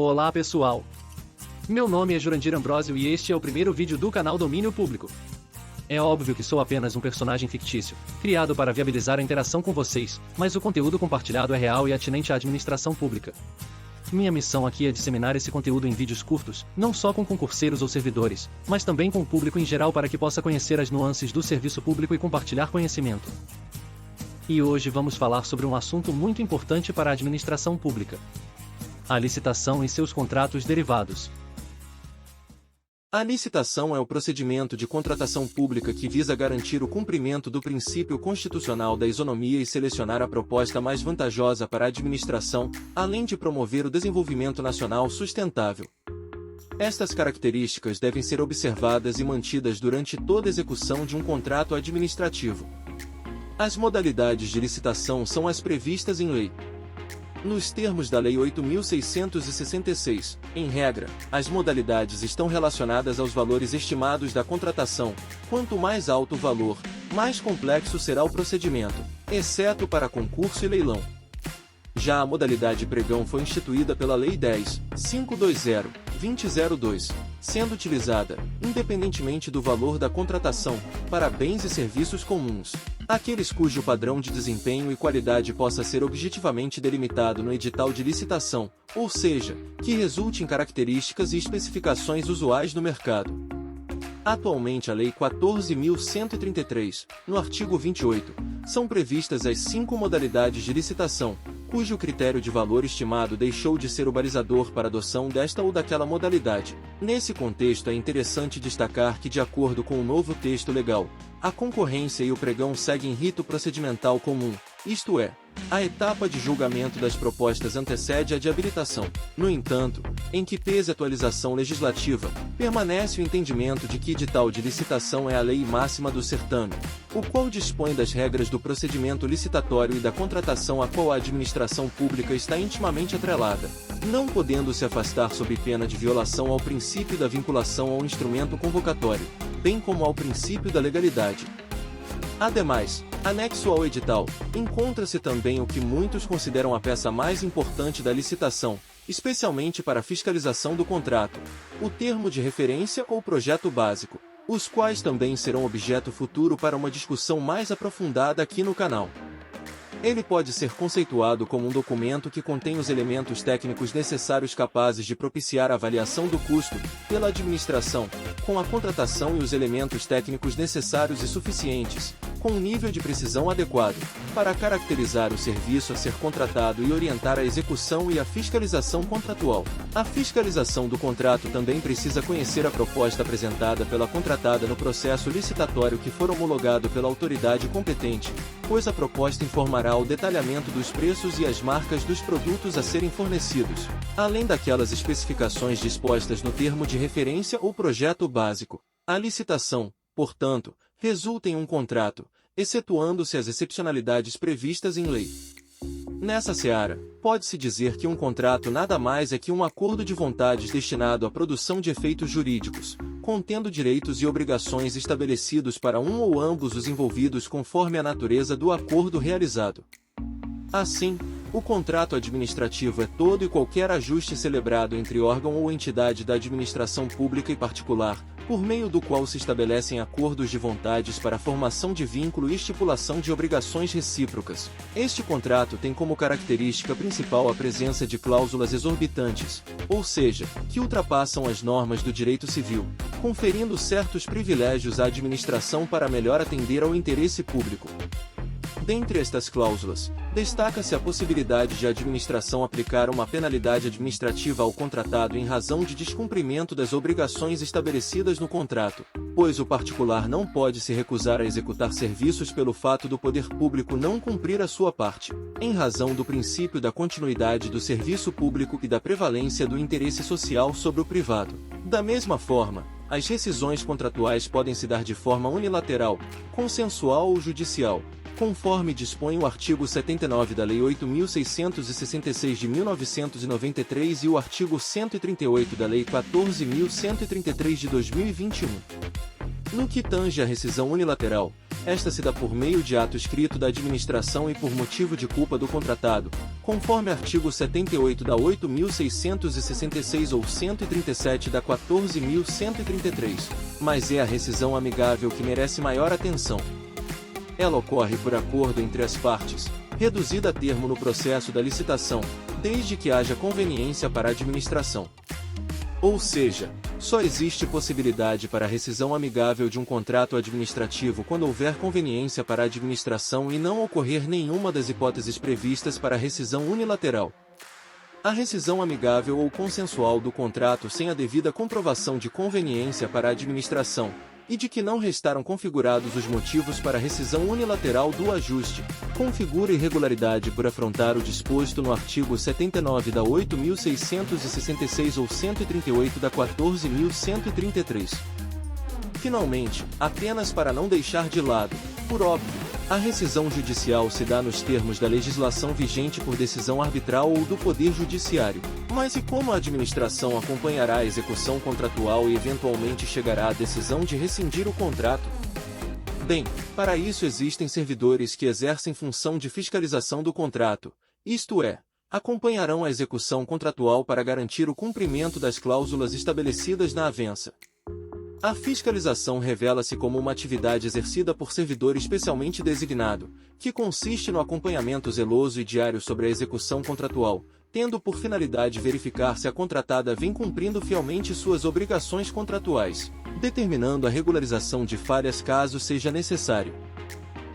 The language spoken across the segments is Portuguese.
Olá pessoal, meu nome é Jurandir Ambrosio e este é o primeiro vídeo do canal Domínio Público. É óbvio que sou apenas um personagem fictício, criado para viabilizar a interação com vocês, mas o conteúdo compartilhado é real e atinente à administração pública. Minha missão aqui é disseminar esse conteúdo em vídeos curtos, não só com concurseiros ou servidores, mas também com o público em geral para que possa conhecer as nuances do serviço público e compartilhar conhecimento. E hoje vamos falar sobre um assunto muito importante para a administração pública: a licitação e seus contratos derivados. A licitação é o procedimento de contratação pública que visa garantir o cumprimento do princípio constitucional da isonomia e selecionar a proposta mais vantajosa para a administração, além de promover o desenvolvimento nacional sustentável. Estas características devem ser observadas e mantidas durante toda a execução de um contrato administrativo. As modalidades de licitação são as previstas em lei. Nos termos da Lei 8.666, em regra, as modalidades estão relacionadas aos valores estimados da contratação. Quanto mais alto o valor, mais complexo será o procedimento, exceto para concurso e leilão. Já a modalidade pregão foi instituída pela Lei 10.520/2002, sendo utilizada, independentemente do valor da contratação, para bens e serviços comuns, aqueles cujo padrão de desempenho e qualidade possa ser objetivamente delimitado no edital de licitação, ou seja, que resulte em características e especificações usuais no mercado. Atualmente a Lei 14.133, no artigo 28, são previstas as 5 modalidades de licitação, cujo critério de valor estimado deixou de ser o balizador para a adoção desta ou daquela modalidade. Nesse contexto é interessante destacar que, de acordo com o novo texto legal, a concorrência e o pregão seguem rito procedimental comum, isto é, a etapa de julgamento das propostas antecede a de habilitação. No entanto, em que pese a atualização legislativa, permanece o entendimento de que edital de licitação é a lei máxima do certame, o qual dispõe das regras do procedimento licitatório e da contratação a qual a administração pública está intimamente atrelada, não podendo se afastar sob pena de violação ao princípio da vinculação ao instrumento convocatório, bem como ao princípio da legalidade. Ademais, anexo ao edital, encontra-se também o que muitos consideram a peça mais importante da licitação, especialmente para a fiscalização do contrato: o termo de referência ou projeto básico, os quais também serão objeto futuro para uma discussão mais aprofundada aqui no canal. Ele pode ser conceituado como um documento que contém os elementos técnicos necessários capazes de propiciar a avaliação do custo, pela administração, com a contratação e os elementos técnicos necessários e suficientes, com um nível de precisão adequado, para caracterizar o serviço a ser contratado e orientar a execução e a fiscalização contratual. A fiscalização do contrato também precisa conhecer a proposta apresentada pela contratada no processo licitatório que for homologado pela autoridade competente, pois a proposta informará o detalhamento dos preços e as marcas dos produtos a serem fornecidos, além daquelas especificações dispostas no termo de referência ou projeto básico. A licitação, portanto, resulta em um contrato, excetuando-se as excepcionalidades previstas em lei. Nessa seara, pode-se dizer que um contrato nada mais é que um acordo de vontades destinado à produção de efeitos jurídicos, contendo direitos e obrigações estabelecidos para um ou ambos os envolvidos conforme a natureza do acordo realizado. Assim, o contrato administrativo é todo e qualquer ajuste celebrado entre órgão ou entidade da administração pública e particular, por meio do qual se estabelecem acordos de vontades para a formação de vínculo e estipulação de obrigações recíprocas. Este contrato tem como característica principal a presença de cláusulas exorbitantes, ou seja, que ultrapassam as normas do direito civil, conferindo certos privilégios à administração para melhor atender ao interesse público. Dentre estas cláusulas, destaca-se a possibilidade de a administração aplicar uma penalidade administrativa ao contratado em razão de descumprimento das obrigações estabelecidas no contrato, pois o particular não pode se recusar a executar serviços pelo fato do poder público não cumprir a sua parte, em razão do princípio da continuidade do serviço público e da prevalência do interesse social sobre o privado. Da mesma forma, as rescisões contratuais podem se dar de forma unilateral, consensual ou judicial, conforme dispõe o artigo 79 da Lei 8.666 de 1993 e o artigo 138 da Lei 14.133 de 2021. No que tange à rescisão unilateral, esta se dá por meio de ato escrito da administração e por motivo de culpa do contratado, conforme artigo 78 da 8.666 ou 137 da 14.133, mas é a rescisão amigável que merece maior atenção. Ela ocorre por acordo entre as partes, reduzida a termo no processo da licitação, desde que haja conveniência para a administração. Ou seja, só existe possibilidade para a rescisão amigável de um contrato administrativo quando houver conveniência para a administração e não ocorrer nenhuma das hipóteses previstas para a rescisão unilateral. A rescisão amigável ou consensual do contrato sem a devida comprovação de conveniência para a administração, e de que não restaram configurados os motivos para a rescisão unilateral do ajuste, configura irregularidade por afrontar o disposto no artigo 79 da 8.666 ou 138 da 14.133. Finalmente, apenas para não deixar de lado, por óbvio, a rescisão judicial se dá nos termos da legislação vigente por decisão arbitral ou do Poder Judiciário. Mas e como a administração acompanhará a execução contratual e eventualmente chegará à decisão de rescindir o contrato? Bem, para isso existem servidores que exercem função de fiscalização do contrato, isto é, acompanharão a execução contratual para garantir o cumprimento das cláusulas estabelecidas na avença. A fiscalização revela-se como uma atividade exercida por servidor especialmente designado, que consiste no acompanhamento zeloso e diário sobre a execução contratual, tendo por finalidade verificar se a contratada vem cumprindo fielmente suas obrigações contratuais, determinando a regularização de falhas caso seja necessário.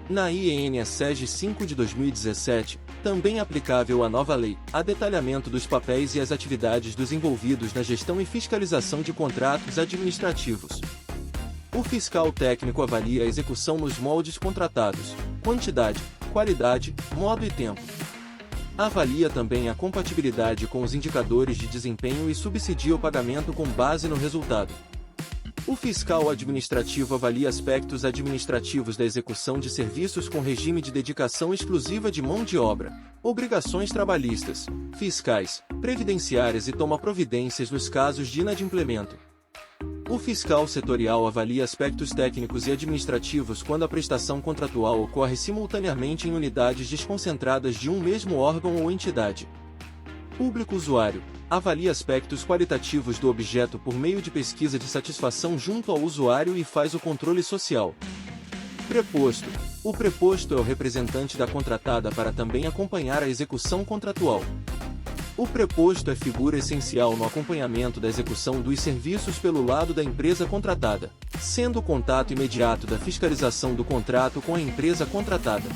Na IEN SEG 5 de 2017, também aplicável à nova lei, há detalhamento dos papéis e as atividades dos envolvidos na gestão e fiscalização de contratos administrativos. O fiscal técnico avalia a execução nos moldes contratados, quantidade, qualidade, modo e tempo. Avalia também a compatibilidade com os indicadores de desempenho e subsidia o pagamento com base no resultado. O fiscal administrativo avalia aspectos administrativos da execução de serviços com regime de dedicação exclusiva de mão de obra, obrigações trabalhistas, fiscais, previdenciárias e toma providências nos casos de inadimplemento. O fiscal setorial avalia aspectos técnicos e administrativos quando a prestação contratual ocorre simultaneamente em unidades desconcentradas de um mesmo órgão ou entidade. Público usuário avalia aspectos qualitativos do objeto por meio de pesquisa de satisfação junto ao usuário e faz o controle social. Preposto. O preposto é o representante da contratada para também acompanhar a execução contratual. O preposto é figura essencial no acompanhamento da execução dos serviços pelo lado da empresa contratada, sendo o contato imediato da fiscalização do contrato com a empresa contratada.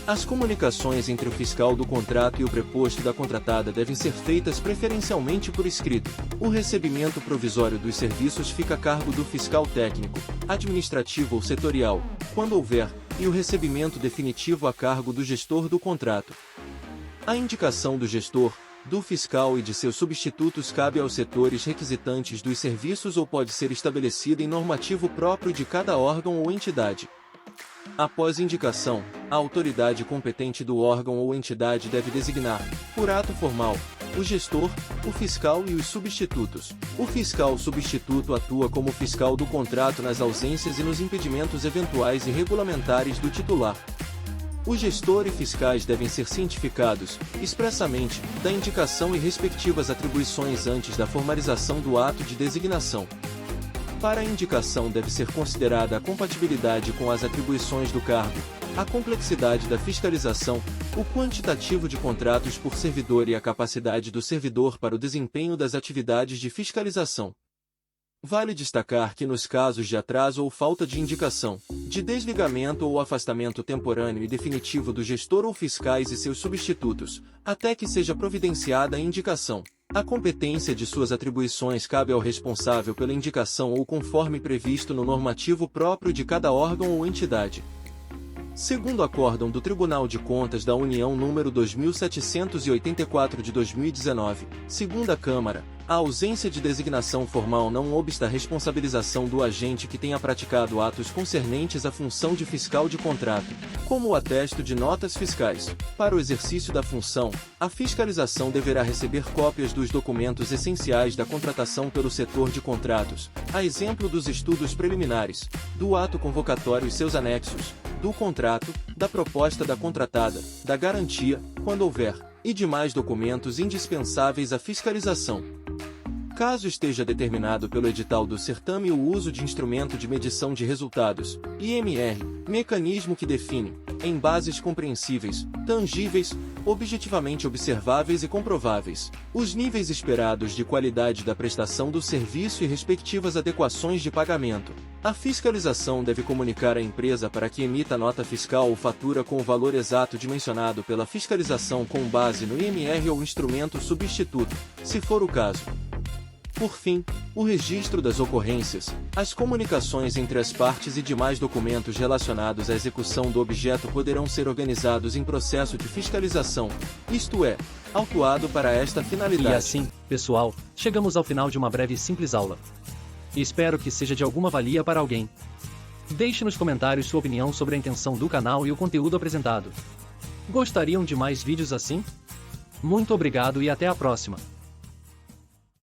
As comunicações entre o fiscal do contrato e o preposto da contratada devem ser feitas preferencialmente por escrito. O recebimento provisório dos serviços fica a cargo do fiscal técnico, administrativo ou setorial, quando houver, e o recebimento definitivo a cargo do gestor do contrato. A indicação do gestor, do fiscal e de seus substitutos cabe aos setores requisitantes dos serviços ou pode ser estabelecida em normativo próprio de cada órgão ou entidade. Após indicação, a autoridade competente do órgão ou entidade deve designar, por ato formal, o gestor, o fiscal e os substitutos. O fiscal substituto atua como fiscal do contrato nas ausências e nos impedimentos eventuais e regulamentares do titular. O gestor e fiscais devem ser cientificados, expressamente, da indicação e respectivas atribuições antes da formalização do ato de designação. Para a indicação deve ser considerada a compatibilidade com as atribuições do cargo, a complexidade da fiscalização, o quantitativo de contratos por servidor e a capacidade do servidor para o desempenho das atividades de fiscalização. Vale destacar que nos casos de atraso ou falta de indicação, de desligamento ou afastamento temporâneo e definitivo do gestor ou fiscais e seus substitutos, até que seja providenciada a indicação, a competência de suas atribuições cabe ao responsável pela indicação ou conforme previsto no normativo próprio de cada órgão ou entidade. Segundo acórdão do Tribunal de Contas da União número 2784 de 2019, segunda Câmara, A ausência de designação formal não obsta a responsabilização do agente que tenha praticado atos concernentes à função de fiscal de contrato, como o atesto de notas fiscais. Para o exercício da função, a fiscalização deverá receber cópias dos documentos essenciais da contratação pelo setor de contratos, a exemplo dos estudos preliminares, do ato convocatório e seus anexos, do contrato, da proposta da contratada, da garantia, quando houver, e demais documentos indispensáveis à fiscalização. Caso esteja determinado pelo edital do certame o uso de instrumento de medição de resultados, IMR, mecanismo que define, em bases compreensíveis, tangíveis, objetivamente observáveis e comprováveis, os níveis esperados de qualidade da prestação do serviço e respectivas adequações de pagamento. A fiscalização deve comunicar à empresa para que emita nota fiscal ou fatura com o valor exato dimensionado pela fiscalização com base no IMR ou instrumento substituto, se for o caso. Por fim, o registro das ocorrências, as comunicações entre as partes e demais documentos relacionados à execução do objeto poderão ser organizados em processo de fiscalização, isto é, autuado para esta finalidade. E assim, pessoal, chegamos ao final de uma breve e simples aula. Espero que seja de alguma valia para alguém. Deixe nos comentários sua opinião sobre a intenção do canal e o conteúdo apresentado. Gostariam de mais vídeos assim? Muito obrigado e até a próxima!